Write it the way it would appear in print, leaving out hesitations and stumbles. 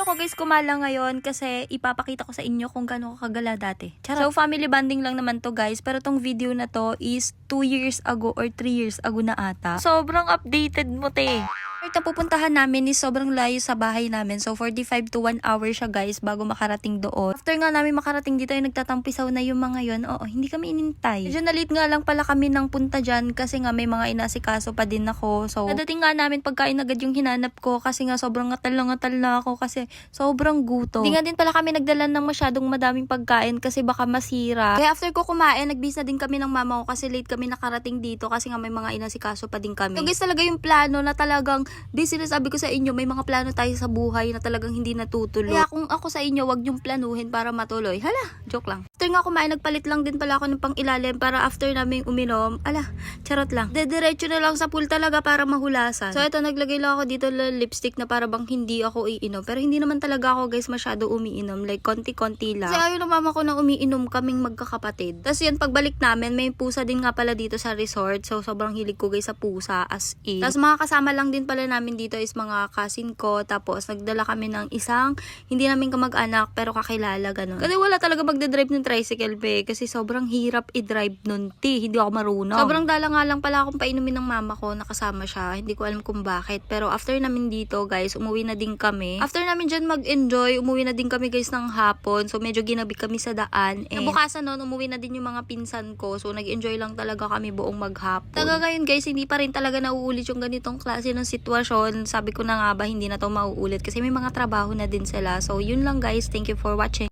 nyo ko guys kumala ngayon kasi ipapakita ko sa inyo kung gaano ko kagala dati. Charot. So family bonding lang naman to guys, pero tong video na to is 2 years ago or 3 years ago na ata. Sobrang updated mo te. At pupuntahan namin is sobrang layo sa bahay namin. So 45 to 1 hour siya guys bago makarating doon. After nga namin makarating dito ay nagtatampisaw na yung mga yon. Oo, hindi kami inintay. Medyo nalit nga lang pala kami ng punta dyan kasi nga may mga inasikaso pa din ako. So nadating nga namin pagkain agad yung hinanap ko kasi nga sobrang ngatal na ako kasi sobrang gutom. Hindi nga din pala kami nagdala ng masyadong madaming pagkain kasi baka masira. Kaya after ko kumain, nagbis na din kami ng mama ko kasi late kami nakarating dito kasi nga may mga inasikaso pa din kami. So guys, talaga yung plano na talagang di sinasabi ko sa inyo, may mga plano tayo sa buhay na talagang hindi natutuloy. Kaya kung ako sa inyo, wag niyong planuhin para matuloy. Hala, joke lang. After nga kumain, nagpalit lang din pala ako ng pang ilalim para after namin uminom, charot lang. Dediretso na lang sa pool talaga para mahulasan. So ito, naglagay lang ako dito ng lipstick na para bang hindi ako iinom. Pero hindi naman talaga ako guys masyado umiinom. Like konti-konti lang. Kasi ayaw ng mama ko na umiinom kaming magkakapatid. Tapos yun, pagbalik namin, may pusa din nga pala dito sa resort. So sobrang hilig ko guys sa pusa as in. Tapos mga kasama lang din pala namin dito is mga cousin ko. Tapos nagdala kami ng isang hindi namin kamag-anak pero kakilala ganun. Kasi wala talaga magdadrive ng tricycle pe. Kasi sobrang hirap i-drive nun ti. Hindi ako marunong. Sobrang dala nga lang pala akong painumin ng mama ko. Nakasama siya. Hindi ko alam kung bakit. Pero after namin dito guys, umuwi na din kami. After namin dyan mag-enjoy, umuwi na din kami guys ng hapon. So medyo ginabi kami sa daan. And nabukasan nun, umuwi na din yung mga pinsan ko. So nag-enjoy lang talaga kami buong maghapon. Taga ngayon guys, hindi pa rin talaga nauulit yung ganitong klase ng sitwasyon. Sabi ko na nga ba, hindi na to mauulit kasi may mga trabaho na din sila. So yun lang guys, thank you for watching.